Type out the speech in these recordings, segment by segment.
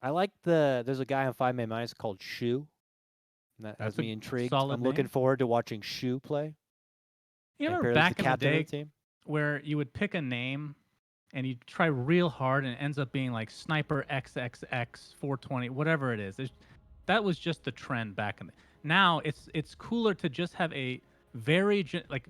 I like there's a guy on 5-Man Minus called Shu. And that has That's a me intrigued. solid I'm looking name. forward to watching Shu play. You And remember apparently he's the back in the captain of day the team. where you would pick a name and you try real hard and it ends up being like Sniper XXX 420, whatever it is. That was just the trend back in the. Now it's cooler to just have a very like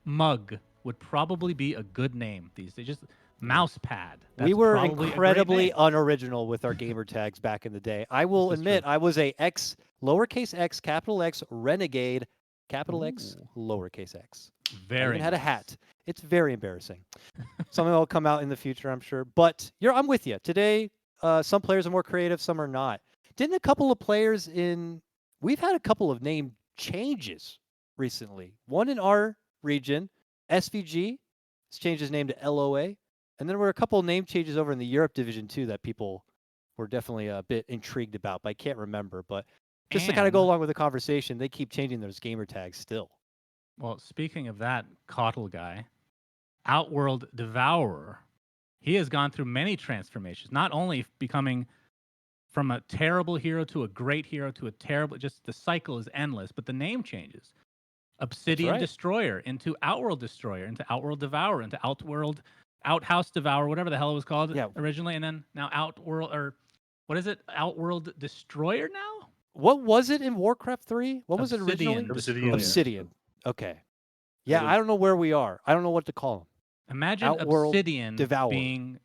Mug would probably be a good name these days. Just mouse pad. We That's were probably a great incredibly name. unoriginal with our gamer tags back in the day. I will This is admit true. I was a X, lowercase x, capital X, renegade, capital X, Ooh, lowercase x. I very even had a nice. hat. It's very embarrassing. Something will come out in the future, I'm sure. But I'm with you. Today, some players are more creative, some are not. Didn't a couple of players we've had a couple of name changes recently. One in our region, SVG, has changed his name to LOA. And then there were a couple of name changes over in the Europe division too that people were definitely a bit intrigued about, but I can't remember. But just to kind of go And along with the conversation, they keep changing those gamer tags still. well, speaking of that Cottle guy, Outworld Devourer, he has gone through many transformations, not only becoming from a terrible hero to a great hero to a terrible, just the cycle is endless, but the name changes. Obsidian right. Destroyer into Outworld Destroyer into Outworld Devourer into Outhouse Devourer, whatever the hell it was called originally, and then now Outworld, or what is it? Outworld Destroyer now? What was it in Warcraft 3? What was it Obsidian originally? Destroyer. Obsidian. Okay. Yeah, I don't know where we are. I don't know what to call him. Imagine Outworld Obsidian Devourer. being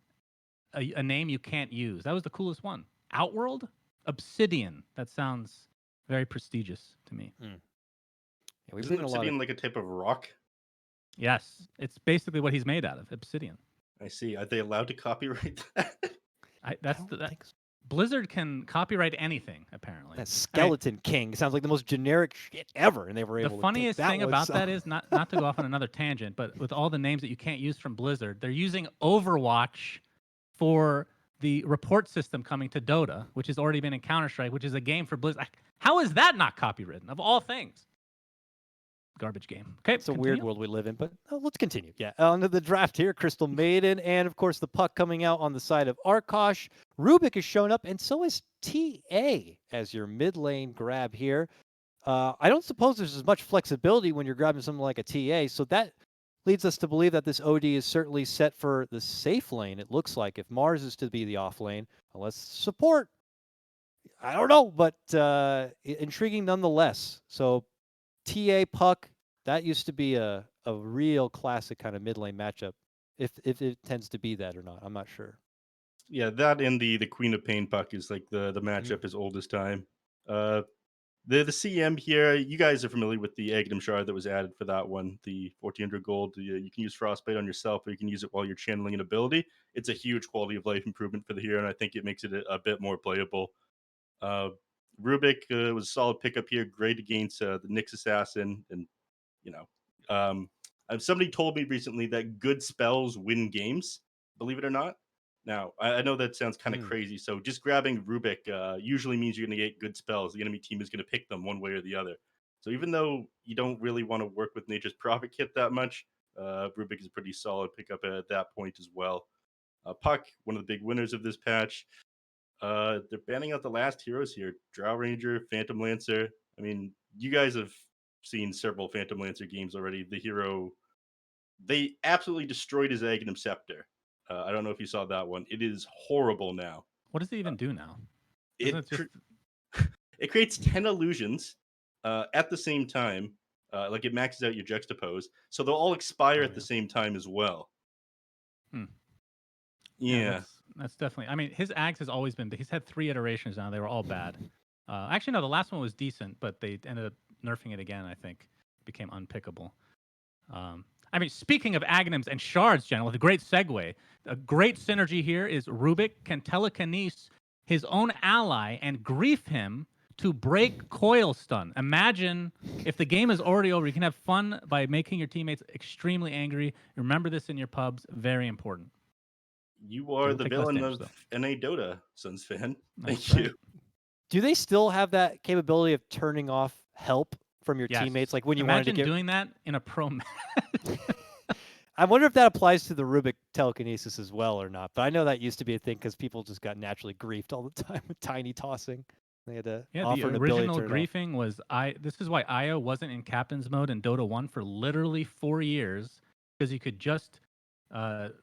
a name you can't use. That was the coolest one. Outworld? Obsidian. That sounds very prestigious to me. Yeah, we've Isn't seen obsidian like a type of rock? Yes, it's basically what he's made out of, obsidian. I see. Are they allowed to copyright that? Blizzard can copyright anything, apparently. That Skeleton King sounds like the most generic shit ever, and they were able to The funniest take that thing one, about so. that is, not to go off on another tangent, but with all the names that you can't use from Blizzard, they're using Overwatch for the report system coming to Dota, which has already been in Counter-Strike, which is a game for Blizzard. How is that not copywritten, of all things? Garbage game. Okay, it's a weird world we live in, but let's continue. Yeah, on to the draft here. Crystal Maiden, and of course the puck coming out on the side of Arkosh. Rubik has shown up, and so is TA as your mid lane grab here. I don't suppose there's as much flexibility when you're grabbing something like a TA, so that leads us to believe that this OD is certainly set for the safe lane, it looks like, if Mars is to be the off lane, unless support. I don't know, but intriguing nonetheless. So TA puck, that used to be a real classic kind of mid lane matchup. If it tends to be that or not, I'm not sure. Yeah, that and the Queen of Pain puck is like the matchup as old as time. The CM here, you guys are familiar with the Aghanim Shard that was added for that one, the 1400 gold. You can use Frostbite on yourself, or you can use it while you're channeling an ability. It's a huge quality of life improvement for the hero, and I think it makes it a bit more playable. Rubik was a solid pickup here, great against the Nyx Assassin, and somebody told me recently that good spells win games, believe it or not. Now, I know that sounds kind of crazy. So just grabbing Rubik usually means you're going to get good spells. The enemy team is going to pick them one way or the other. So even though you don't really want to work with Nature's Prophet Kit that much, Rubik is a pretty solid pickup at that point as well. Puck, one of the big winners of this patch. They're banning out the last heroes here. Drow Ranger, Phantom Lancer. I mean, you guys have seen several Phantom Lancer games already. The hero, they absolutely destroyed his Aghanim Scepter. I don't know if you saw that one. It is horrible now. What does it even do now? It creates 10 illusions at the same time. Like it maxes out your juxtapose. So they'll all expire at the same time as well. Yeah. That's definitely. I mean, his Ags has always been. He's had 3 iterations now. They were all bad. Actually, no, the last one was decent, but they ended up nerfing it again. I think it became unpickable. I mean, speaking of Aghanims and Shards, General, the great segue. A great synergy here is Rubik can telekinese his own ally and grief him to break coil stun. Imagine if the game is already over, you can have fun by making your teammates extremely angry. Remember this in your pubs. Very important. You are the villain of NA Dota, Suns fan. Thank you. Do they still have that capability of turning off help from your teammates? Like when you wanted to get... doing that in a pro match. I wonder if that applies to the Rubik telekinesis as well or not. But I know that used to be a thing because people just got naturally griefed all the time with tiny tossing. They had to Yeah, the offer an ability to original turn it off. griefing was this is why Io wasn't in captain's mode in Dota 1 for literally 4 years, because you could just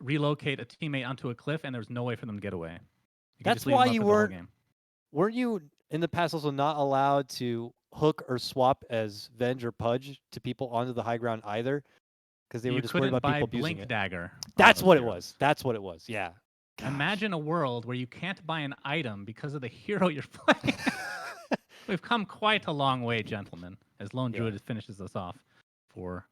relocate a teammate onto a cliff and there was no way for them to get away. You could That's just leave why them up you for the whole weren't game. weren't you in the past also not allowed to hook or swap as Venge or Pudge to people onto the high ground either? Because they were You just worried couldn't about buy people abusing Blink it. Dagger on That's those what it heroes. was. That's what it was. Yeah. Gosh. Imagine a world where you can't buy an item because of the hero you're playing. We've come quite a long way, gentlemen, as Lone Yeah. Druid finishes us off for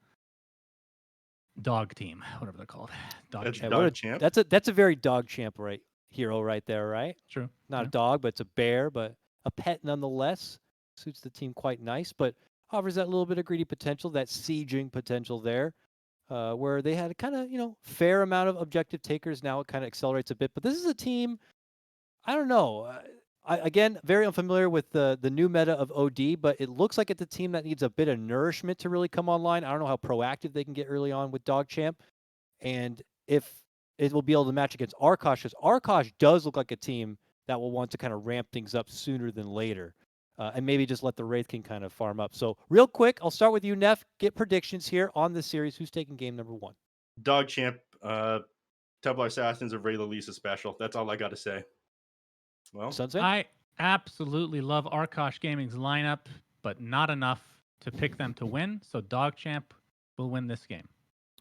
Dog Team, whatever they're called. That's Champ. DogChamp. That's a very DogChamp hero right there, right? True. Not Yeah. a dog, but it's a bear, but a pet nonetheless. Suits the team quite nice, but offers that little bit of greedy potential, that sieging potential there, where they had a kind of fair amount of objective takers. Now it kind of accelerates a bit, but this is a team. I don't know. Again, very unfamiliar with the new meta of OD, but it looks like it's a team that needs a bit of nourishment to really come online. I don't know how proactive they can get early on with DogChamp, and if it will be able to match against Arkosh, because Arkosh does look like a team that will want to kind of ramp things up sooner than later, and maybe just let the Wraith King kind of farm up. So real quick, I'll start with you, Neff. Get predictions here on this series. Who's taking game number 1? DogChamp. Templar Assassins of Ray Lisa special. That's all I got to say. Well, Sunset? I absolutely love Arkosh Gaming's lineup, but not enough to pick them to win. So DogChamp will win this game.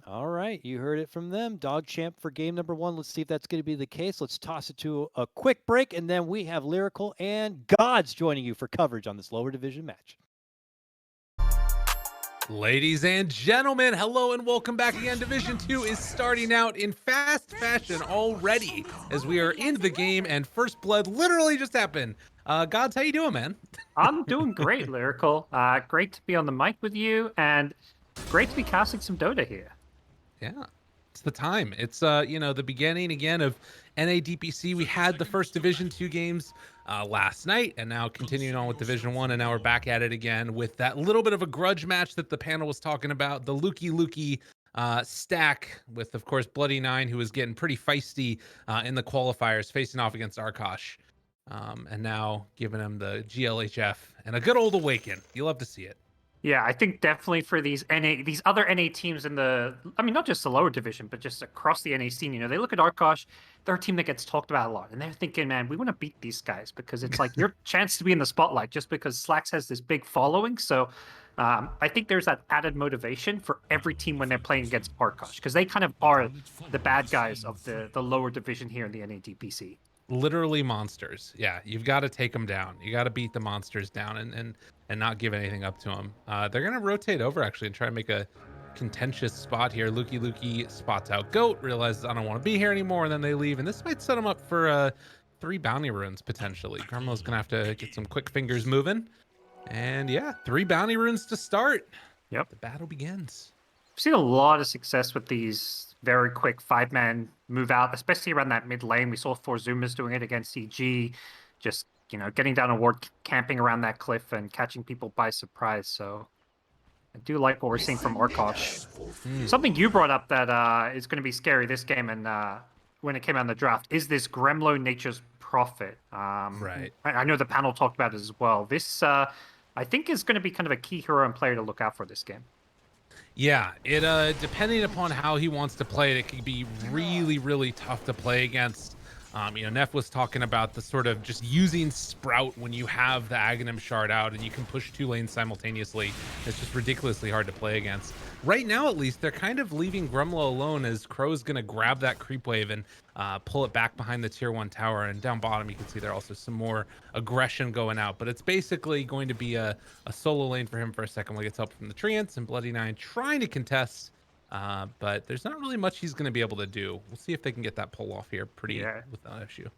All right, you heard it from them. DogChamp for game number 1. Let's see if that's going to be the case. Let's toss it to a quick break, and then we have Lyrical and GoDz joining you for coverage on this lower division match. Ladies and gentlemen, hello and welcome back again. Division 2 is starting out in fast fashion already as we are into the game and first blood literally just happened. GoDz, how you doing, man? I'm doing great, Lyrical. Great to be on the mic with you, and great to be casting some Dota here. Yeah, it's the time. It's the beginning again of NA DPC. We had the first Division 2 games last night, and now continuing on with Division 1, and now we're back at it again with that little bit of a grudge match that the panel was talking about, the Lukey stack with, of course, Bloody 9, who was getting pretty feisty in the qualifiers, facing off against Arkosh, and now giving him the GLHF and a good old awaken. You'll love to see it. Yeah, I think definitely for these other NA teams in not just the lower division, but just across the NA scene, they look at Arkosh, they're a team that gets talked about a lot, and they're thinking, man, we want to beat these guys because it's like your chance to be in the spotlight just because Slacks has this big following. So I think there's that added motivation for every team when they're playing against Arkosh because they kind of are the bad guys of the lower division here in the NA DPC. Literally monsters. Yeah, you've got to take them down. You got to beat the monsters down and not give anything up to them. They're going to rotate over actually and try to make a contentious spot here. Lukey spots out Goat, realizes I don't want to be here anymore, and then they leave. And this might set them up for 3 bounty runes potentially. Grumlo's going to have to get some quick fingers moving. And yeah, 3 bounty runes to start. Yep. The battle begins. I've seen a lot of success with these very quick 5-man move out, especially around that mid lane. We saw Forzumas doing it against CG, just getting down a ward, camping around that cliff and catching people by surprise. So I do like what we're seeing from Arkosh. Something you brought up that is going to be scary this game, and when it came out in the draft, is this Gremlo Nature's Prophet. Right. I know the panel talked about it as well. This, I think, is going to be kind of a key hero and player to look out for this game. Yeah, it depending upon how he wants to play it, it could be really, really tough to play against. Neff was talking about the sort of just using Sprout when you have the Aghanim shard out and you can push 2 lanes simultaneously. It's just ridiculously hard to play against. Right now, at least, they're kind of leaving Grumlo alone as Crow's going to grab that creep wave and pull it back behind the tier 1 tower. And down bottom, you can see there also some more aggression going out. But it's basically going to be a solo lane for him for a second while he gets help from the Treants and Bloody 9 trying to contest. But there's not really much he's going to be able to do. We'll see if they can get that pull off here without issue.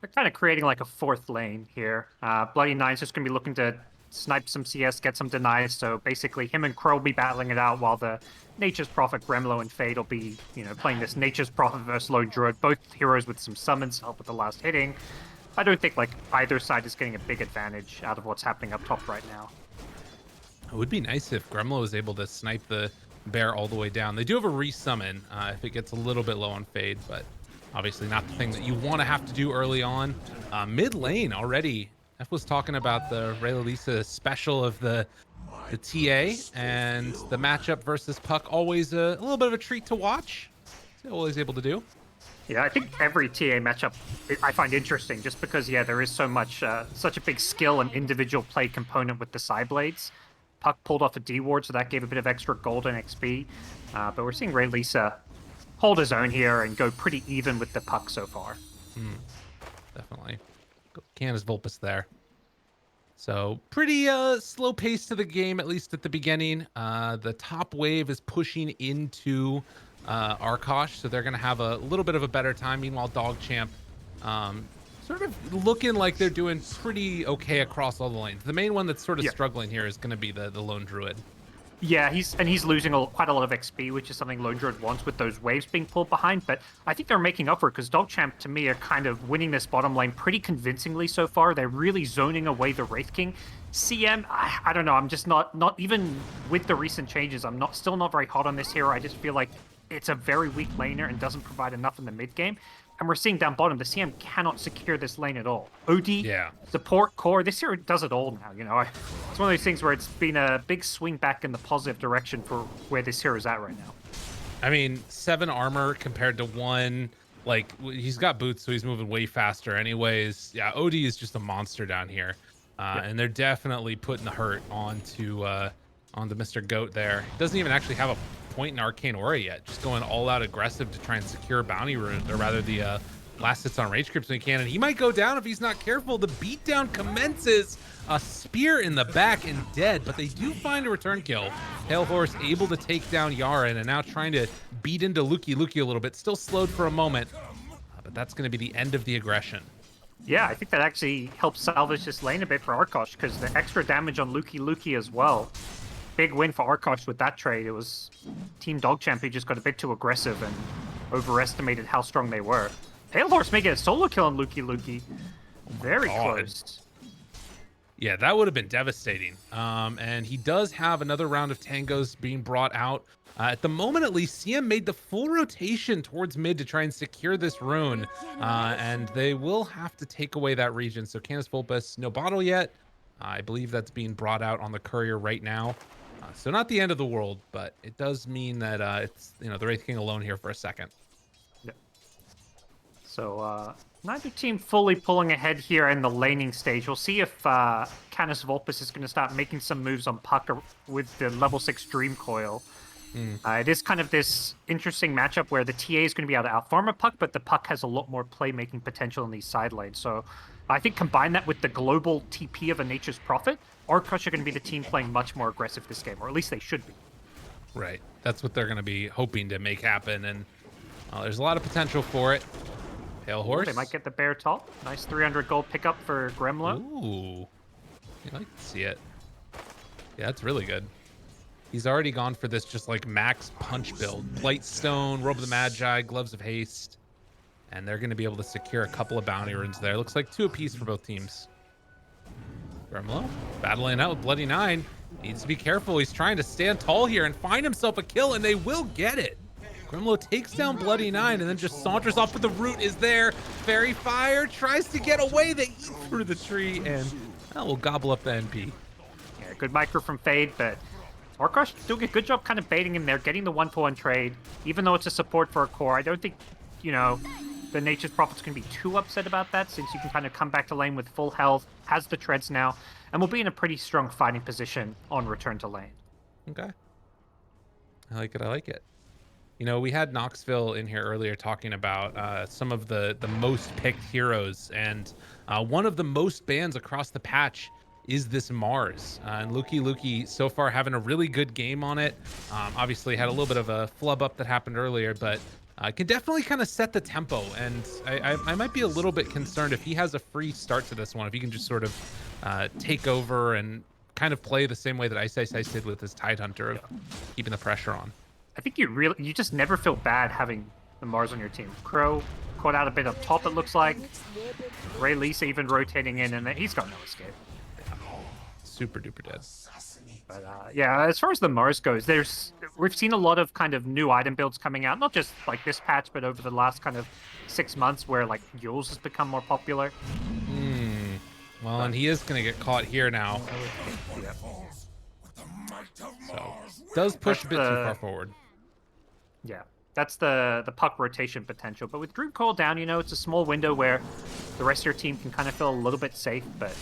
They're kind of creating like a 4th lane here. Bloody 9's just going to be looking to snipe some CS, get some denies. So basically him and Crow will be battling it out while the Nature's Prophet, Gremlo, and Fade will be, playing this Nature's Prophet versus Lone Druid. Both heroes with some summons to help with the last hitting. I don't think either side is getting a big advantage out of what's happening up top right now. It would be nice if Gremlo was able to snipe the bear all the way down. They do have a resummon if it gets a little bit low on fade, but obviously not the thing that you want to have to do early on. Mid lane already. F was talking about the Reylisa special of the TA, and the matchup versus Puck, always a little bit of a treat to watch. He's always able to do. Yeah, I think every TA matchup I find interesting just because, yeah, there is so much, such a big skill and individual play component with the side blades. Puck pulled off a D ward, so that gave a bit of extra gold and XP. But we're seeing Reylisa hold his own here and go pretty even with the Puck so far. Definitely. Canis Vulpes there. So pretty slow pace to the game, at least at the beginning. The top wave is pushing into Arkosh, so they're going to have a little bit of a better time. Meanwhile, DogChamp sort of looking like they're doing pretty okay across all the lanes. The main one that's sort of struggling here is going to be the Lone Druid. Yeah, he's losing quite a lot of XP, which is something Lone Druid wants with those waves being pulled behind. But I think they're making up for it because DogChamp, to me, are kind of winning this bottom lane pretty convincingly so far. They're really zoning away the Wraith King. CM, I don't know. I'm just not even with the recent changes. I'm still not very hot on this hero. I just feel like it's a very weak laner and doesn't provide enough in the mid game. And we're seeing down bottom, the CM cannot secure this lane at all. OD, support, core, this hero does it all now, you know. It's one of those things where it's been a big swing back in the positive direction for where this hero's at right now. I mean, 7 armor compared to 1. Like, he's got boots, so he's moving way faster anyways. Yeah, OD is just a monster down here. And they're definitely putting the hurt onto Mr. Goat there. He doesn't even actually have a point in Arcane Aura yet, just going all out aggressive to try and secure bounty rune, or rather the last hits on rage creeps when he can, and he might go down if he's not careful. The beatdown commences, a spear in the back and dead, but they do find a return kill. Pale Horse able to take down Yaren and now trying to beat into Luki a little bit, still slowed for a moment, but that's going to be the end of the aggression. Yeah, I think that actually helps salvage this lane a bit for Arkosh because the extra damage on Luki as well. Big win for Arkosh with that trade. It was Team DogChamp who just got a bit too aggressive and overestimated how strong they were. Pale Horse making a solo kill on Luki. Very close. Yeah, that would have been devastating. And he does have another round of tangos being brought out. At the moment, at least, CM made the full rotation towards mid to try and secure this rune. And they will have to take away that region. So Canis Vulpes, no bottle yet. I believe that's being brought out on the courier right now. So not the end of the world, but it does mean that it's, you know, the Wraith King alone here for a second. Yeah. So neither team fully pulling ahead here in the laning stage. We'll see if Canis Vulpes is going to start making some moves on Puck with the level 6 Dream Coil. It is kind of this interesting matchup where the TA is going to be able to outfarm a Puck, but the Puck has a lot more playmaking potential in these side lanes. So I think combine that with the global TP of a Nature's Prophet, Arkosh are going to be the team playing much more aggressive this game, or at least they should be. Right. That's what they're going to be hoping to make happen, and there's a lot of potential for it. Pale Horse. They might get the bear top. Nice 300 gold pickup for Gremlo. Ooh. I like to see it. Yeah, that's really good. He's already gone for this just like max punch build. Blightstone, Robe of the Magi, Gloves of Haste. And they're going to be able to secure a couple of bounty runes there. Looks like 2 apiece for both teams. Gremlo battling out with Bloody Nine. Needs to be careful. He's trying to stand tall here and find himself a kill, and they will get it. Gremlo takes down Bloody Nine and then just saunters off, but the root is there. Fairy Fire tries to get away. They eat through the tree, and that will gobble up the NP. Yeah, good micro from Fade, but Arkosh doing a good job kind of baiting him there, getting the 1-for-1 trade. Even though it's a support for a core, I don't think, you know, the Nature's Prophet's going to be too upset about that, since you can kind of come back to lane with full health, has the treads now, and will be in a pretty strong fighting position on return to lane. Okay. I like it. I like it. You know, we had Knoxville in here earlier talking about some of the most picked heroes, and one of the most bans across the patch is this Mars. And Luki so far having a really good game on it. Obviously had a little bit of a flub up that happened earlier, but can definitely kind of set the tempo. And I might be a little bit concerned if he has a free start to this one, if he can just sort of take over and kind of play the same way that Ice did with his Tidehunter of keeping the pressure on. I think you just never feel bad having the Mars on your team. Crow caught out a bit up top, it looks like. Reylisa even rotating in, and he's got no escape. Super duper dead. But yeah, as far as the Mars goes, we've seen a lot of kind of new item builds coming out, not just like this patch, but over the last kind of 6 months, where like Yules has become more popular. Well, and he is going to get caught here now. Yeah. So does push a bit too far forward. Yeah, that's the puck rotation potential. But with Dream Coil down, it's a small window where the rest of your team can kind of feel a little bit safe. But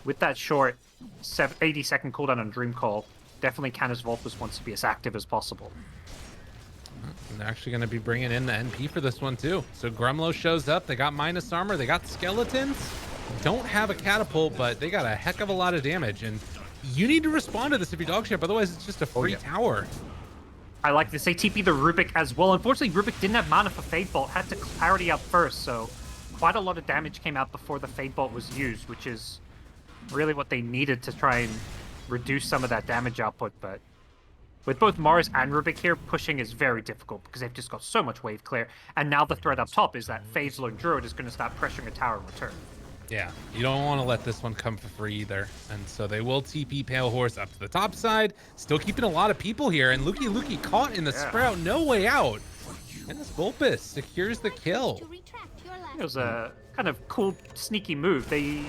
with that short 80-second cooldown on Dream Coil, definitely Canis Vulpus wants to be as active as possible. And they're actually going to be bringing in the NP for this one too. So Gremlo shows up. They got minus armor. They got skeletons. Don't have a catapult, but they got a heck of a lot of damage. And you need to respond to this if you're DogChamp. Otherwise, it's just a free tower. I like this. They TP the Rubik as well. Unfortunately, Rubik didn't have mana for Fade Bolt. Had to clarity up first, so quite a lot of damage came out before the Fade Bolt was used, which is really what they needed to try and reduce some of that damage output. But with both Mars and Rubik here, pushing is very difficult because they've just got so much wave clear. And now the threat up top is that Fade's Lone Druid is going to start pressuring a tower in return. Yeah, you don't want to let this one come for free either. And so they will TP Pale Horse up to the top side. Still keeping a lot of people here. And Luki caught in the sprout. No way out. And this Vulpus secures the kill. It was a kind of cool, sneaky move. They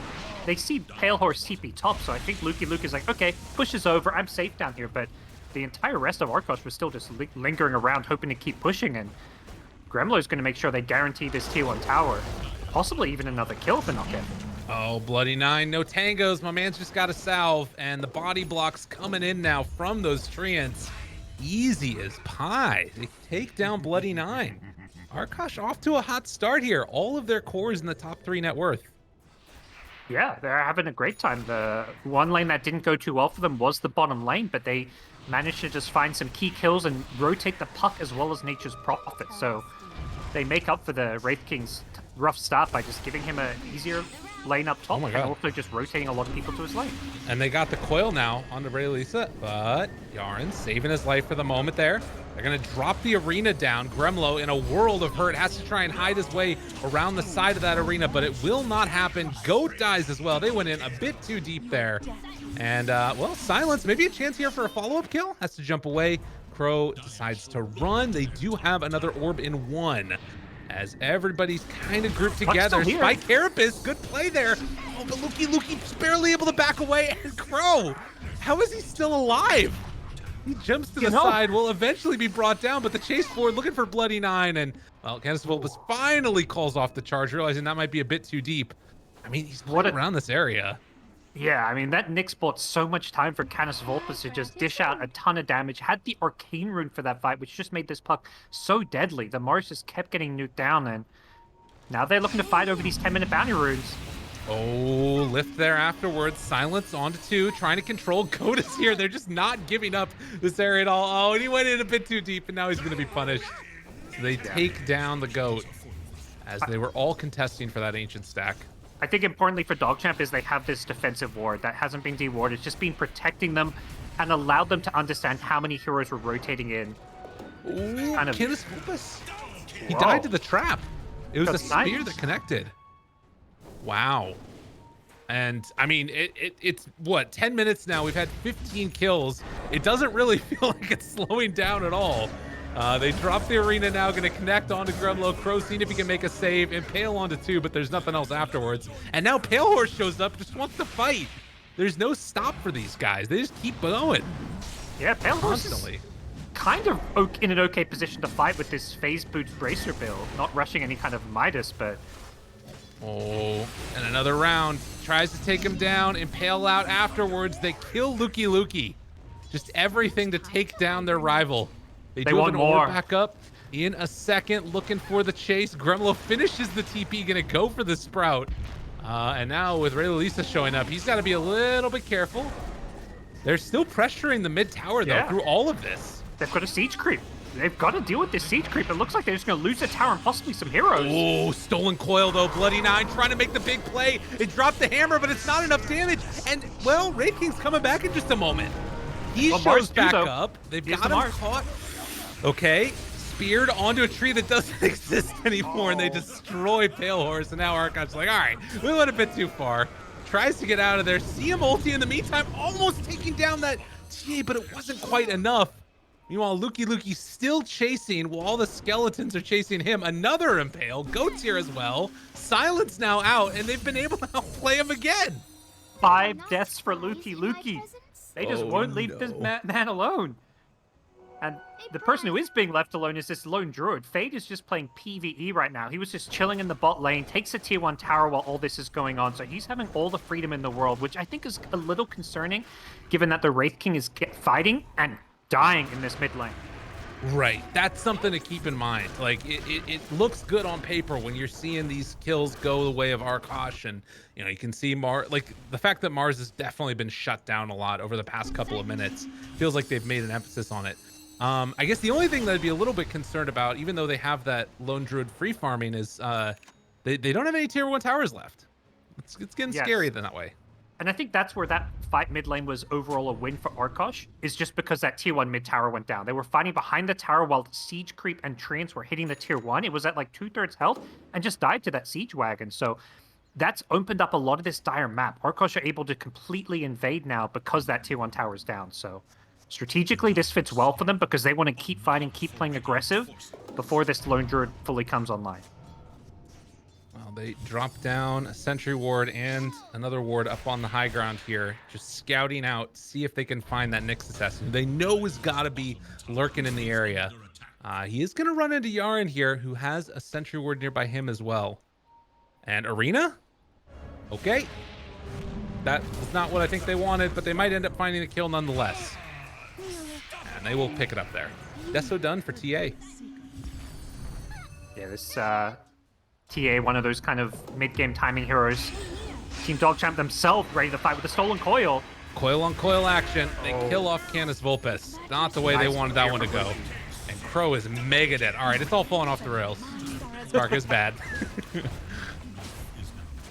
see Pale Horse TP top, so I think Luki is like, okay, push is over. I'm safe down here. But the entire rest of Arkosh was still just lingering around, hoping to keep pushing. And Gremlo is going to make sure they guarantee this tier 1 tower. Possibly even another kill if they're not careful. Oh, Bloody 9, no tangos. My man's just got a salve, and the body blocks coming in now from those treants. Easy as pie. They take down Bloody 9. Arkosh off to a hot start here. All of their cores in the top 3 net worth. Yeah, they're having a great time. The one lane that didn't go too well for them was the bottom lane, but they managed to just find some key kills and rotate the puck as well as Nature's Prophet. So they make up for the Wraith King's rough start by just giving him an easier lane up top and also just rotating a lot of people to his lane. And they got the coil now on the Lisa, but Yarn saving his life for the moment there. They're going to drop the arena down. Gremlo, in a world of hurt, has to try and hide his way around the side of that arena, but it will not happen. GoDz dies as well. They went in a bit too deep there. And, well, Silence, maybe a chance here for a follow-up kill. Has to jump away. Crow decides to run. They do have another orb in 1. As everybody's kind of grouped together. Spike Carapace, good play there. Oh, but Luki's barely able to back away. And Crow, how is he still alive? He jumps to the side, will eventually be brought down, but the chase forward looking for Bloody 9. And, well, Canis Vulpus finally calls off the charge, realizing that might be a bit too deep. I mean, he's playing around this area. Yeah, I mean, that Nyx bought so much time for Canis Vulpus to just dish out a ton of damage. Had the Arcane Rune for that fight, which just made this puck so deadly. The Mars just kept getting nuked down, and now they're looking to fight over these 10-minute bounty runes. Oh, lift there afterwards. Silence onto 2, trying to control. GoDz here. They're just not giving up this area at all. Oh, and he went in a bit too deep, and now he's going to be punished. So they take down the GOAT as they were all contesting for that ancient stack. I think importantly for DogChamp is they have this defensive ward that hasn't been dewarded. It's just been protecting them and allowed them to understand how many heroes were rotating in. Ooh, Canis Vulpus. He died to the trap. It was a spear that connected. Wow. And I mean, it's what, 10 minutes now. We've had 15 kills. It doesn't really feel like it's slowing down at all. They drop the arena now, going to connect onto Gremlo. Crow seeing if he can make a save. Impale onto 2, but there's nothing else afterwards. And now Pale Horse shows up, just wants to fight. There's no stop for these guys. They just keep going. Yeah, Pale Horse is kind of in an okay position to fight with this Phase Boots Bracer build. Not rushing any kind of Midas, but... Oh, and another round. Tries to take him down. Impale out afterwards. They kill Luki. Just everything to take down their rival. They do have an orb back up in a second, looking for the chase. Gremlo finishes the TP, gonna go for the Sprout. And now with Lisa showing up, he's got to be a little bit careful. They're still pressuring the mid tower, though, through all of this. They've got a siege creep. They've got to deal with this siege creep. It looks like they're just going to lose the tower and possibly some heroes. Oh, stolen coil, though. Bloody 9 trying to make the big play. They dropped the hammer, but it's not enough damage. And, well, Wraith King's coming back in just a moment. He shows back up. They've got him caught. Okay, speared onto a tree that doesn't exist anymore, and they destroy Pale Horse. And now Arkosh's like, all right, we went a bit too far. Tries to get out of there. See him ulti in the meantime, almost taking down that TA, but it wasn't quite enough. Meanwhile, Luki still chasing while all the skeletons are chasing him. Another impale. GoDz here as well. Silence now out, and they've been able to outplay him again. 5 deaths for Luki. They just won't leave this no. man alone. And the person who is being left alone is this lone druid. Fade is just playing PvE right now. He was just chilling in the bot lane, takes a tier 1 tower while all this is going on. So he's having all the freedom in the world, which I think is a little concerning, given that the Wraith King is fighting and dying in this mid lane. Right, that's something to keep in mind. Like, it looks good on paper when you're seeing these kills go the way of Arkosh, and you know, you can see like the fact that Mars has definitely been shut down a lot over the past couple of minutes. Feels like they've made an emphasis on it. I guess the only thing that I'd be a little bit concerned about, even though they have that lone druid free farming, is they don't have any tier 1 towers left. It's getting scary that way. And I think that's where that fight mid lane was overall a win for Arkosh, is just because that tier 1 mid tower went down. They were fighting behind the tower while siege creep and treants were hitting the tier 1. It was at like 2/3 health and just died to that siege wagon. So that's opened up a lot of this dire map. Arkosh are able to completely invade now because that tier 1 tower is down. So strategically, this fits well for them because they want to keep fighting, keep playing aggressive before this lone druid fully comes online. Well, they drop down a sentry ward and another ward up on the high ground here, just scouting out, see if they can find that Nyx assassin. They know has got to be lurking in the area. He is going to run into Yaren here, who has a sentry ward nearby him as well. And Arena? Okay. That was not what I think they wanted, but they might end up finding a kill nonetheless. And they will pick it up there. Deso done for TA. Yeah, this TA, one of those kind of mid-game timing heroes. Team DogChamp themselves ready to fight with the stolen coil. Coil on coil action. They kill off Canis Vulpes. Not the way they wanted that one to go. And Crow is mega dead. All right, it's all falling off the rails. Spark is bad.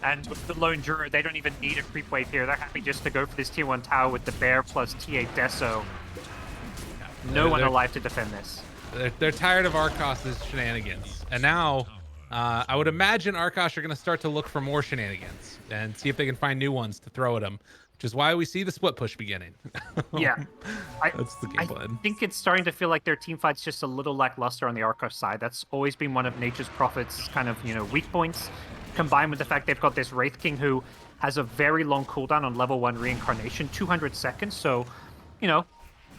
And with the lone druid, they don't even need a creep wave here. They're happy just to go for this tier 1 tower with the bear plus TA Deso. No one alive to defend this. They're tired of Arkosh's shenanigans. And now, I would imagine Arkosh are going to start to look for more shenanigans and see if they can find new ones to throw at them, which is why we see the split push beginning. Yeah. That's the game plan. I think it's starting to feel like their team fight's just a little lackluster on the Arkosh side. That's always been one of Nature's Prophets' kind of, weak points, combined with the fact they've got this Wraith King who has a very long cooldown on level 1 reincarnation, 200 seconds. So,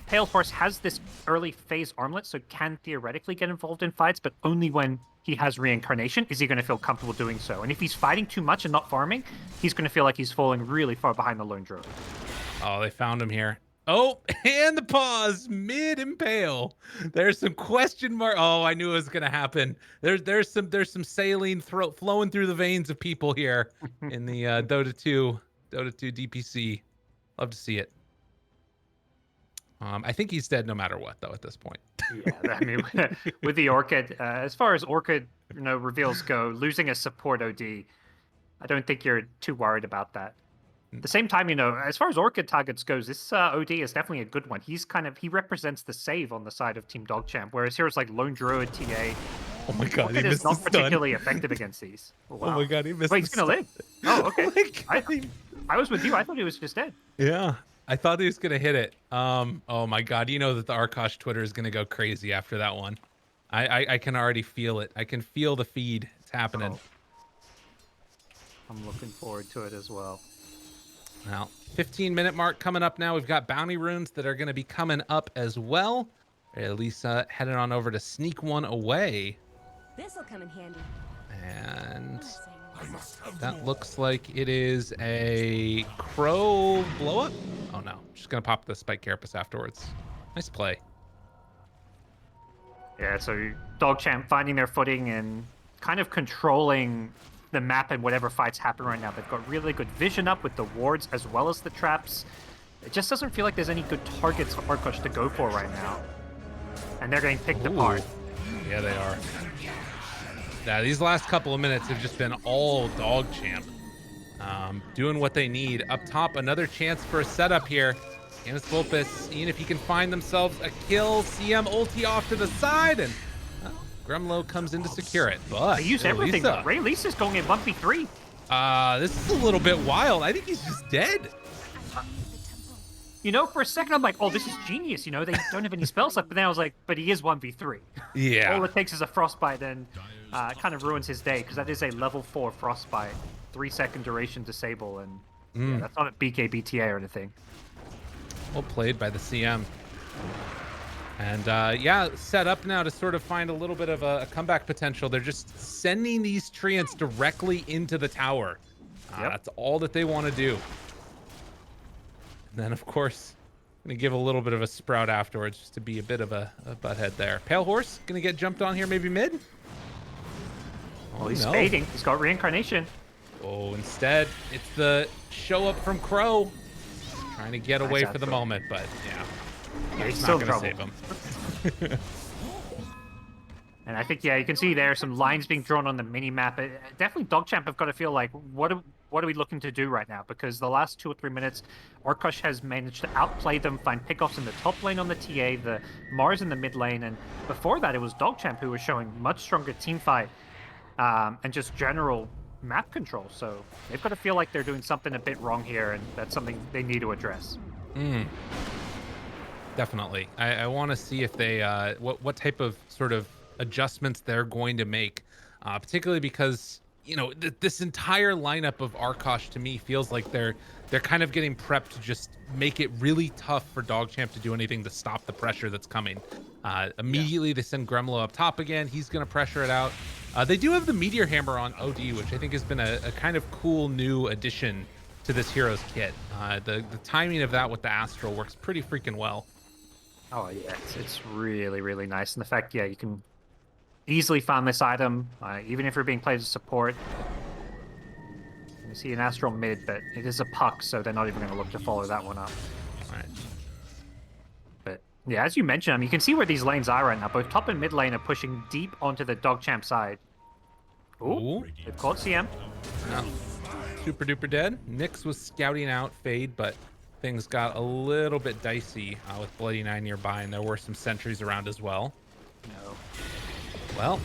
Pale Horse has this early phase armlet, so can theoretically get involved in fights, but only when he has reincarnation is he going to feel comfortable doing so. And if he's fighting too much and not farming, he's going to feel like he's falling really far behind the lone druid. Oh, they found him here. Oh, and the pause mid impale. There's some question mark. Oh, I knew it was gonna happen. There's some saline flowing through the veins of people here in the Dota 2 DPC. Love to see it. I think he's dead no matter what, though, at this point. Yeah, I mean, with the Orchid, as far as Orchid reveals go, losing a support OD, I don't think you're too worried about that. At the same time, as far as Orchid targets goes, this OD is definitely a good one. He represents the save on the side of Team DogChamp, whereas heroes like Lone Druid, TA, oh my god, Orchid is not particularly effective against these. Oh, wow. Oh my god, he missed. Wait, he's gonna live. Oh, okay. Oh my god, I was with you. I thought he was just dead. Yeah, I thought he was gonna hit it. Oh my god, you know that the Arkosh Twitter is gonna go crazy after that one. I can already feel it. I can feel the feed. It's happening. Oh. I'm looking forward to it as well. Now, 15-minute mark coming up now. We've got bounty runes that are going to be coming up as well. At least heading on over to sneak one away. This'll come in handy. And that looks like it is a Crow blow up. Oh no, just going to pop the Spike Carapace afterwards. Nice play. Yeah, so DogChamp finding their footing and kind of controlling the map and whatever fights happen right now. They've got really good vision up with the wards as well as the traps. It just doesn't feel like there's any good targets for Arkosh to go for right now. And they're getting picked apart. Yeah, they are. Yeah, these last couple of minutes have just been all DogChamp. Doing what they need. Up top, another chance for a setup here. Canis Vulpes, seeing if he can find themselves a kill. CM ulti off to the side, and Gremlo comes in to secure it. But they use everything. Ray Lisa's going in 1v3. This is a little bit wild. I think he's just dead. You know, for a second I'm like, oh, this is genius. You know, they don't have any spell slot. But then I was like, but he is 1v3. Yeah. All it takes is a frostbite, and it kind of ruins his day because that is a level 4 frostbite, 3-second duration disable, and yeah, that's not a BK/BTA or anything. Well played by the CM. And yeah, set up now to sort of find a little bit of a comeback potential. They're just sending these treants directly into the tower. That's all that they want to do. And then, of course, I'm going to give a little bit of a sprout afterwards just to be a bit of a butthead there. Pale Horse going to get jumped on here, maybe mid? Oh, he's fading. He's got reincarnation. Oh, instead, it's the show up from Crow. Trying to get away for the moment, but yeah. He's not still going to save him. And I think, yeah, you can see there some lines being drawn on the mini-map. Definitely DogChamp have got to feel like, what are we looking to do right now? Because the last 2 or 3 minutes, Arkosh has managed to outplay them, find pickoffs in the top lane on the TA, the Mars in the mid lane, and before that it was DogChamp who was showing much stronger team fight and just general map control. So they've got to feel like they're doing something a bit wrong here, and that's something they need to address. Definitely. I want to see if they what type of sort of adjustments they're going to make, particularly because this entire lineup of Arkosh to me feels like they're kind of getting prepped to just make it really tough for DogChamp to do anything to stop the pressure that's coming. Immediately they send Gremlo up top again. He's going to pressure it out. They do have the Meteor Hammer on OD, which I think has been a kind of cool new addition to this hero's kit. The timing of that with the Astral works pretty freaking well. Oh yeah, it's really, really nice. And the fact, yeah, you can easily farm this item, even if you're being played as support. You see an Astral mid, but it is a puck, so they're not even going to look to follow that one up. All right. But yeah, as you mentioned, I mean, you can see where these lanes are right now. Both top and mid lane are pushing deep onto the DogChamp side. Ooh, they've caught CM. No. Super duper dead. Nyx was scouting out Fade, but things got a little bit dicey with Bloody 9 nearby, and there were some sentries around as well. No. Well,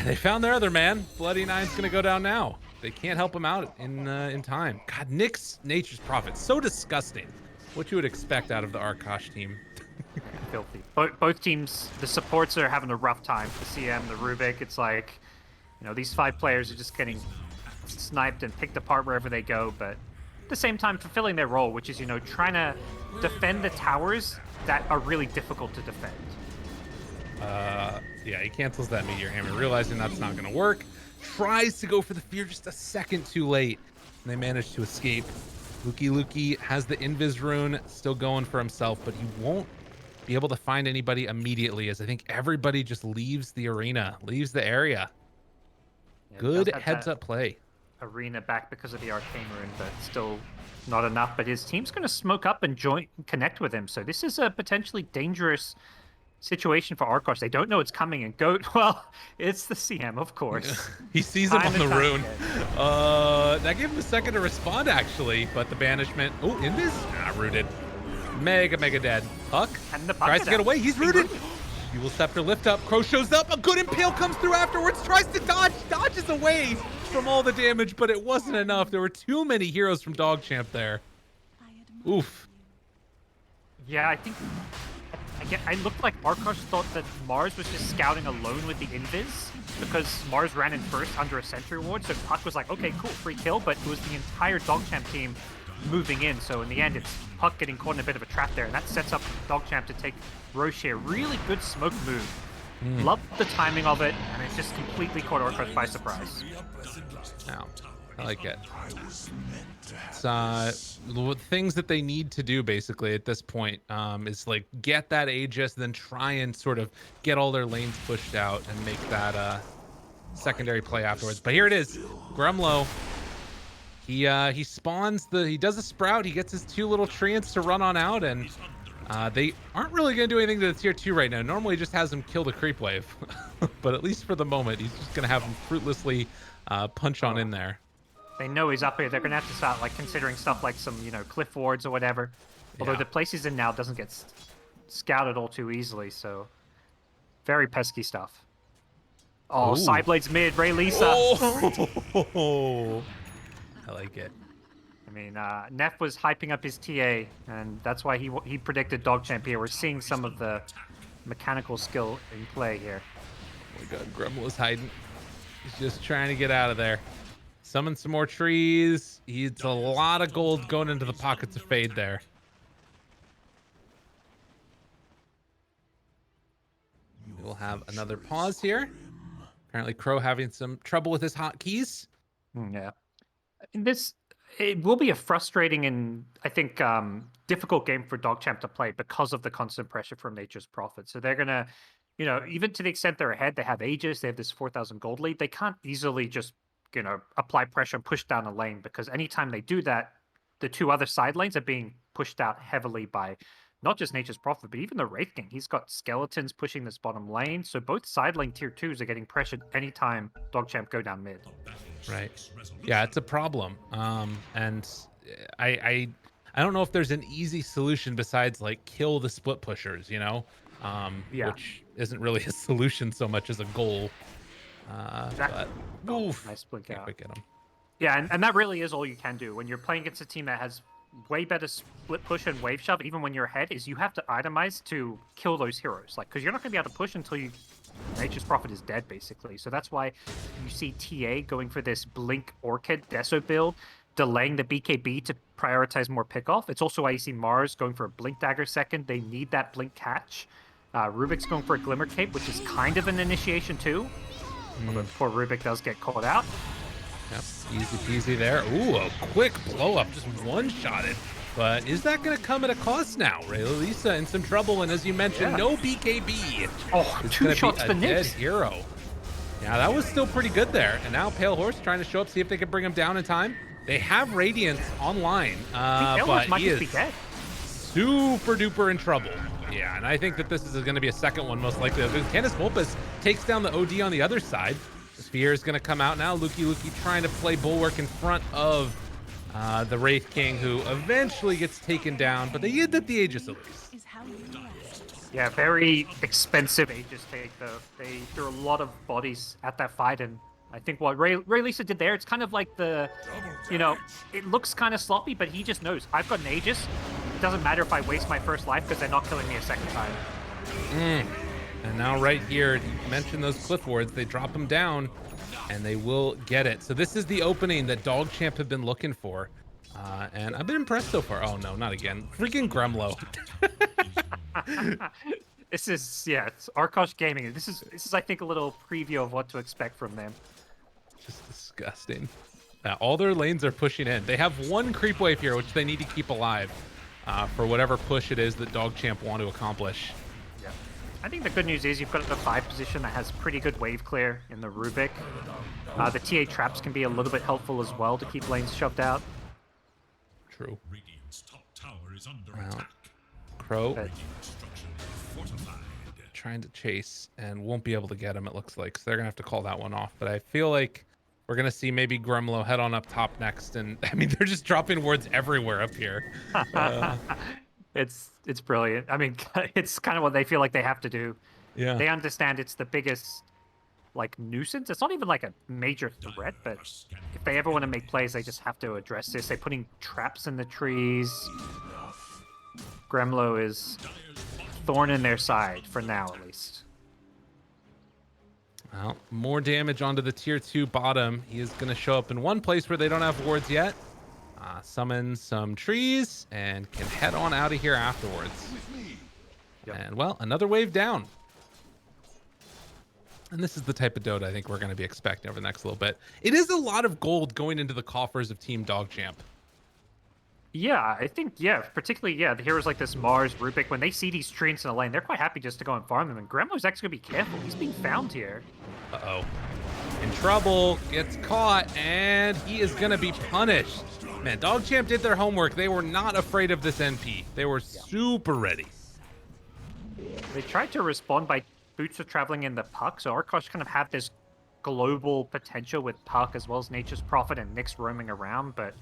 they found their other man. Bloody 9's going to go down now. They can't help him out in time. God, Nyx, Nature's Prophet, so disgusting. What you would expect out of the Arkosh team. Filthy. Both teams, the supports are having a rough time. The CM, the Rubik, it's like, these 5 players are just getting sniped and picked apart wherever they go, but at the same time fulfilling their role, which is, trying to defend the towers that are really difficult to defend. Yeah, he cancels that Meteor Hammer, realizing that's not going to work. Tries to go for the fear just a second too late, and they manage to escape. Luki has the Invis rune still going for himself, but he won't be able to find anybody immediately, as I think everybody just leaves the arena, leaves the area. Yeah, good heads-up play. Arena back because of the Arcane rune, but still not enough. But his team's going to smoke up and connect with him, so this is a potentially dangerous situation for Arkosh. They don't know it's coming, and GoDz, well, it's the CM, of course. He sees him on the rune. That gave him a second to respond, actually, but the banishment. Oh, Invis? Rooted. Mega dead. Puck and the puck tries to get away. He's rooted. Evil Scepter lift up. Crow shows up. A good impale comes through afterwards. Tries to dodge. Dodges away from all the damage, but it wasn't enough. There were too many heroes from DogChamp there. Oof. Yeah, I think I looked like Arkosh thought that Mars was just scouting alone with the Invis because Mars ran in first under a sentry ward, so Puck was like, okay, cool, free kill, but it was the entire DogChamp team moving in, so in the end, it's Puck getting caught in a bit of a trap there, and that sets up DogChamp to take Roche here. Really good smoke move. Love the timing of it, and it just completely caught Arkosh by surprise. Now, I like it. It's things that they need to do basically at this point is like get that Aegis, then try and sort of get all their lanes pushed out and make that secondary play afterwards. But here it is, Gremlo. He spawns he does a sprout. He gets his 2 little treants to run on out, and they aren't really going to do anything to the tier 2 right now. Normally, just has him kill the creep wave, but at least for the moment, he's just going to have him fruitlessly punch on in there. They know he's up here. They're going to have to start considering stuff like some, cliff wards or whatever. Although the place he's in now doesn't get scouted all too easily, so very pesky stuff. Oh, Sideblade's mid, Ray Lisa. Oh. I like it. I mean, Neff was hyping up his TA, and that's why he predicted DogChamp here. We're seeing some of the mechanical skill in play here. Oh my god, Grumble is hiding. He's just trying to get out of there. Summon some more trees. It's a lot of gold going into the pockets of Fade there. We'll have another pause here. Apparently Crow having some trouble with his hotkeys. Yeah. It will be a frustrating and I think difficult game for DogChamp to play because of the constant pressure from Nature's Prophet. So they're gonna, even to the extent they're ahead, they have Aegis, they have this 4,000 gold lead. They can't easily just apply pressure and push down a lane, because anytime they do that, the two other side lanes are being pushed out heavily by not just Nature's Prophet, but even the Wraith King. He's got skeletons pushing this bottom lane, so both side lane tier 2s are getting pressured anytime DogChamp go down mid. Right. Yeah, it's a problem. And I don't know if there's an easy solution besides like kill the split pushers, Yeah. which isn't really a solution so much as a goal. But oof, Nice blink can't out. quite get him. Yeah, and that really is all you can do when you're playing against a team that has way better split push and wave shove. Even when you're ahead, is you have to itemize to kill those heroes, because you're not going to be able to push until Nature's Prophet is dead, basically. So that's why you see TA going for this Blink Orchid Deso build, delaying the BKB to prioritize more pickoff. It's also why you see Mars going for a Blink Dagger second. They need that Blink catch. Rubik's going for a Glimmer Cape, which is kind of an initiation too. Although poor Rubik does get caught out. Yep, easy peasy there. Ooh, a quick blow up, just one-shotted. But is that going to come at a cost now? Raylisa in some trouble, and as you mentioned, no BKB. Oh, It's 2 gonna shots be to a dead Nyx. hero. Yeah, that was still pretty good there. And now Pale Horse trying to show up, see if they can bring him down in time. They have Radiance online, but might he just be is dead. super duper in trouble. Yeah, and I think that this is going to be a second one most likely. Canis Vulpus takes down the OD on the other side. Sphere is going to come out now. Luki trying to play Bulwark in front of the Wraith King, who eventually gets taken down, but they did the Aegis at least. Yeah, very expensive Aegis take, though. They threw a lot of bodies at that fight, and I think what Raylisa did there, it's kind of like it looks kind of sloppy, but he just knows, I've got an Aegis. It doesn't matter if I waste my first life because they're not killing me a second time. And now right here, you mentioned those cliff wards, they drop them down and they will get it. So this is the opening that DogChamp have been looking for. And I've been impressed so far. Oh no, not again. Freaking Gremlo. This is, it's Arkosh Gaming. This is I think a little preview of what to expect from them. Just disgusting. All their lanes are pushing in. They have one creep wave here, which they need to keep alive for whatever push it is that DogChamp want to accomplish. Yeah. I think the good news is you've got the 5 position that has pretty good wave clear in the Rubik. The TA traps can be a little bit helpful as well to keep lanes shoved out. True. Radiant's top tower is under Well, attack. Crow Okay. Structure fortified. trying to chase and won't be able to get him, it looks like. So they're going to have to call that one off. But I feel like we're going to see maybe Gremlo head on up top next. And I mean, they're just dropping wards everywhere up here. It's brilliant. I mean, it's kind of what they feel like they have to do. Yeah. They understand it's the biggest nuisance. It's not even like a major threat, but if they ever want to make plays, they just have to address this. They're putting traps in the trees. Gremlo is thorn in their side for now, at least. Well, more damage onto the tier 2 bottom. He is going to show up in one place where they don't have wards yet. Summon some trees and can head on out of here afterwards. Yep. And well, another wave down. And this is the type of Dota I think we're going to be expecting over the next little bit. It is a lot of gold going into the coffers of Team DogChamp. Yeah, I think, particularly, the heroes like this Mars, Rubik, when they see these treants in a lane, they're quite happy just to go and farm them. And Gremlo's actually going to be careful. He's being found here. Uh-oh. In trouble, gets caught, and he is going to be punished. Man, DogChamp did their homework. They were not afraid of this NP. They were super ready. They tried to respond by Boots are traveling in the Puck, so Arkosh kind of have this global potential with Puck as well as Nature's Prophet and Nyx roaming around, but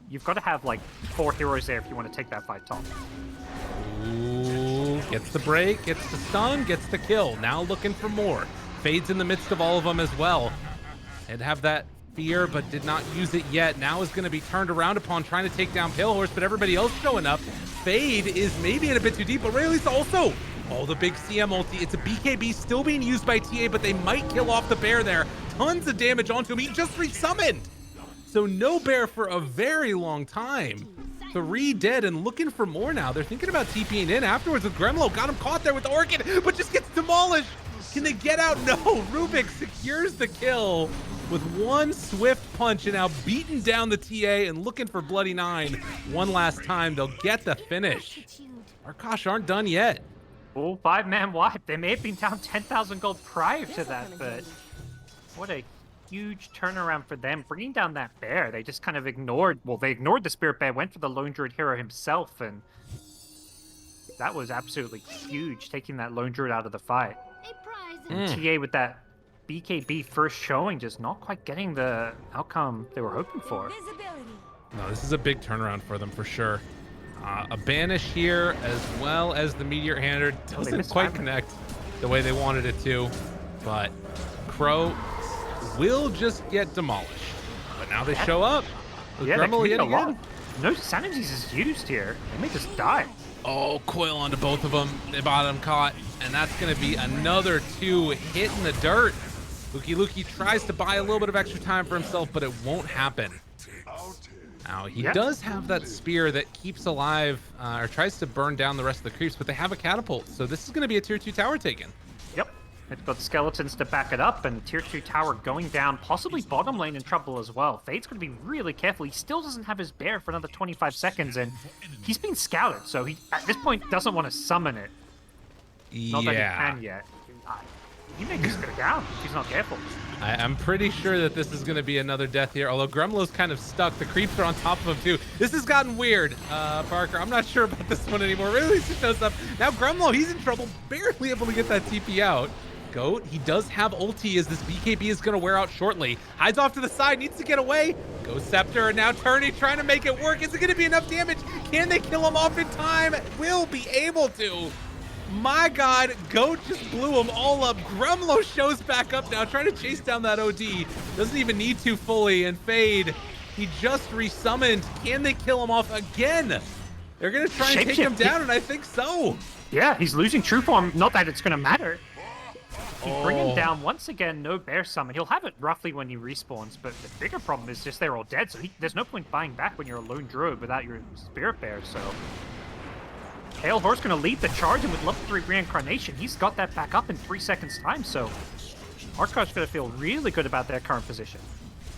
you've got to have 4 heroes there if you want to take that fight top. Ooh, gets the break, gets the stun, gets the kill. Now looking for more. Fades in the midst of all of them as well. And have that Fear, but did not use it yet. Now is going to be turned around upon trying to take down Pale Horse, but everybody else showing up. Fade is maybe in a bit too deep, but Rayleigh's also... Oh, the big CM ulti. It's a BKB still being used by TA, but they might kill off the bear there. Tons of damage onto him. He just resummoned. So no bear for a very long time. 3 dead and looking for more now. They're thinking about TPing in afterwards with Gremlo. Got him caught there with the Orchid, but just gets demolished. Can they get out? No. Rubik secures the kill with one swift punch and now beating down the TA and looking for Bloody 9 one last time. They'll get the finish. Arkosh aren't done yet. Oh, 5-man wipe. They may have been down 10,000 gold prior to that, but what a huge turnaround for them. Bringing down that bear, they just kind of ignored, well, they ignored the Spirit Bear, went for the Lone Druid hero himself, and that was absolutely huge, taking that Lone Druid out of the fight. And TA with that BKB first showing, just not quite getting the outcome they were hoping for. No, this is a big turnaround for them for sure. A banish here, as well as the Meteor Hander, doesn't quite connect the way they wanted it to, but Crow will just get demolished. But now they show up. Yeah, they Gremlo yet a lot. again. No Sanities is used here. They may just die. Oh, coil onto both of them. They bought him caught, and that's going to be another 2 hit in the dirt. Luki tries to buy a little bit of extra time for himself, but it won't happen. Now, he does have that spear that keeps alive, or tries to burn down the rest of the creeps, but they have a catapult, so this is going to be a tier 2 tower taken. Yep. It's got skeletons to back it up, and tier 2 tower going down, possibly bottom lane in trouble as well. Fade's going to be really careful. He still doesn't have his bear for another 25 seconds, and he's been scouted, so he, at this point, doesn't want to summon it. Not that he can yet. He may just go down if he's not careful. I'm pretty sure that this is going to be another death here, although Gremlo's kind of stuck. The creeps are on top of him, too. This has gotten weird, Parker. I'm not sure about this one anymore. Really shows up. Now Gremlo, he's in trouble, barely able to get that TP out. Goat, he does have ulti as this BKB is going to wear out shortly. Hides off to the side, needs to get away. Goes Scepter, and now Turney trying to make it work. Is it going to be enough damage? Can they kill him off in time? Will be able to. My God, Goat just blew them all up. Gremlo shows back up now, trying to chase down that OD. Doesn't even need to fully, and Fade, he just resummoned. Can they kill him off again? They're going to try and take him down, and I think so. Yeah, he's losing true form. Not that it's going to matter. You bring him down once again, no bear summon. He'll have it roughly when he respawns, but the bigger problem is just they're all dead, so there's no point buying back when you're a lone druid without your spirit bear, so... Pale Horse going to lead the charge, and with level 3 reincarnation, he's got that back up in 3 seconds time, so Arkosh going to feel really good about their current position.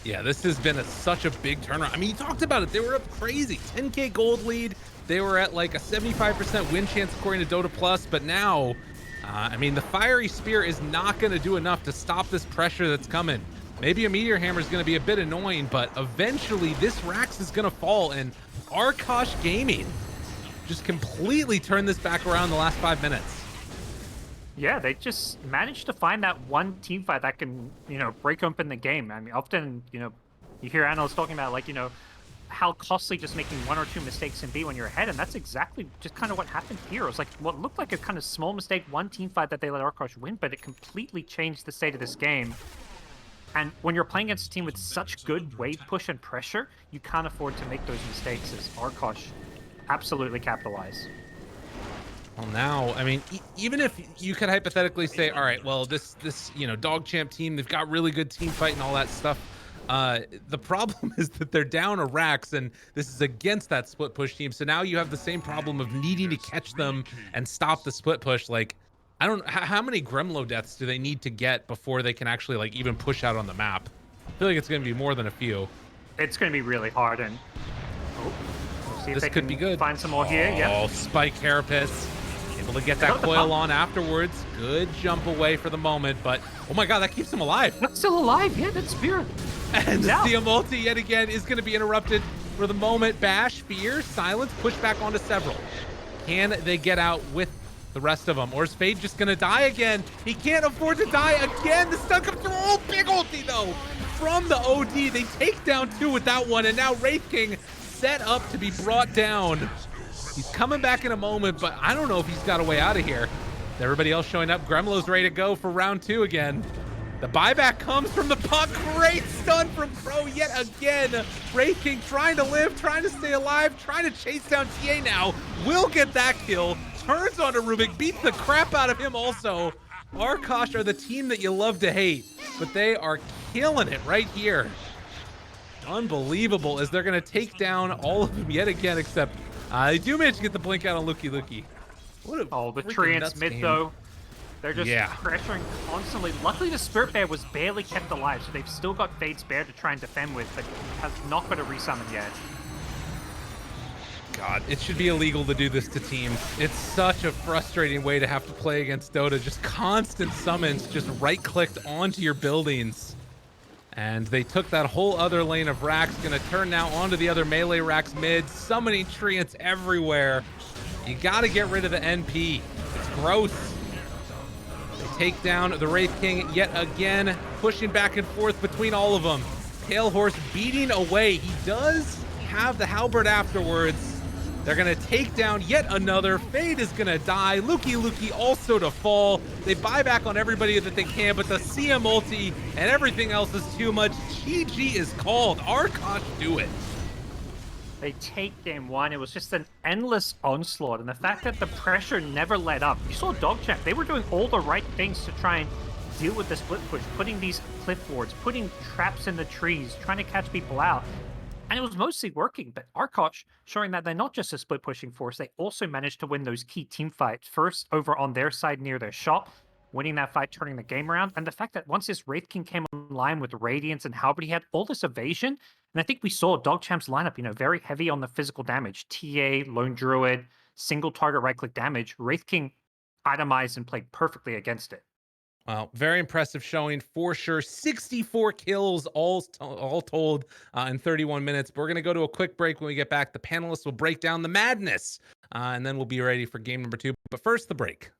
Yeah, this has been such a big turnaround. I mean, you talked about it. They were up crazy. 10K gold lead. They were at like a 75% win chance according to Dota Plus, but now... I mean, the Fiery Spear is not going to do enough to stop this pressure that's coming. Maybe a Meteor Hammer is going to be a bit annoying, but eventually this Rax is going to fall, and Arkosh Gaming just completely turned this back around the last 5 minutes. Yeah, they just managed to find that one team fight that can, you know, break open the game. I mean, often, you know, you hear analysts talking about, like, you know, how costly just making 1 or 2 mistakes can be when you're ahead, and that's exactly just kind of what happened here. It was like what looked like a kind of small mistake, one team fight that they let Arkosh win, but it completely changed the state of this game. And when you're playing against a team with such good wave push and pressure, you can't afford to make those mistakes, as Arkosh absolutely capitalize. Well, now, I mean, even if you could hypothetically say, all right, well, this you know, DogChamp team, they've got really good team fight and all that stuff. The problem is that they're down a Rax, and this is against that split push team. So now you have the same problem of needing to catch them and stop the split push. Like, I don't, how many Gremlo deaths do they need to get before they can actually like even push out on the map? I feel like it's going to be more than a few. It's going to be really hard, and we'll see if This they could can be good. find some more here. Oh, Yeah. Spike Carapace. Able to get that coil on afterwards. Good jump away for the moment, but oh my God, that keeps him alive. That's still alive. Yeah, that's Spirit. And Yeah. the multi yet again is going to be interrupted for the moment. Bash, Fear, Silence, push back onto several. Can they get out with the rest of them? Or is Fade just going to die again? He can't afford to die again. The stun comes through. Oh, big ulti though. From the OD, they take down 2 with that one, and now Wraith King set up to be brought down. He's coming back in a moment, but I don't know if he's got a way out of here. Everybody else showing up. Gremlo's ready to go for round 2 again. The buyback comes from the puck. Great stun from Crow yet again. Wraith King trying to live, trying to stay alive, trying to chase down TA now. Will get that kill. Turns onto Rubik, beats the crap out of him also. Arkosh are the team that you love to hate, but they are killing it right here. Unbelievable as they're going to take down all of them yet again, except they do manage to get the blink out on Luki Luki. What a Oh, the freaking Treants nuts mid game. though. They're just Yeah. pressuring constantly. Luckily, the Spirit Bear was barely kept alive, so they've still got Fade's Bear to try and defend with, but has not got a resummon yet. God, it should be illegal to do this to teams. It's such a frustrating way to have to play against Dota. Just constant summons, just right-clicked onto your buildings. And they took that whole other lane of racks, gonna turn now onto the other melee racks mid, summoning Treants everywhere. You gotta get rid of the NP. It's gross. They take down the Wraith King yet again, pushing back and forth between all of them. Pale Horse beating away. He does have the halberd afterwards. They're gonna take down yet another. Fade is gonna die. Luki Luki also to fall. They buy back on everybody that they can, but the CM ulti and everything else is too much. GG is called. Arkosh do it. They take game one. It was just an endless onslaught, and the fact that the pressure never let up. You saw DogChamp. They were doing all the right things to try and deal with the split push, putting these clipboards, putting traps in the trees, trying to catch people out. And it was mostly working, but Arkosh showing that they're not just a split pushing force, they also managed to win those key team fights. First, over on their side near their shop, winning that fight, turning the game around. And the fact that once this Wraith King came online with Radiance and Halberd, he had all this evasion. And I think we saw DogChamp's lineup, very heavy on the physical damage. TA, Lone Druid, single target right-click damage. Wraith King itemized and played perfectly against it. Well, very impressive showing for sure. 64 kills all told in 31 minutes. But we're going to go to a quick break. When we get back, the panelists will break down the madness, and then we'll be ready for game number 2. But first, the break.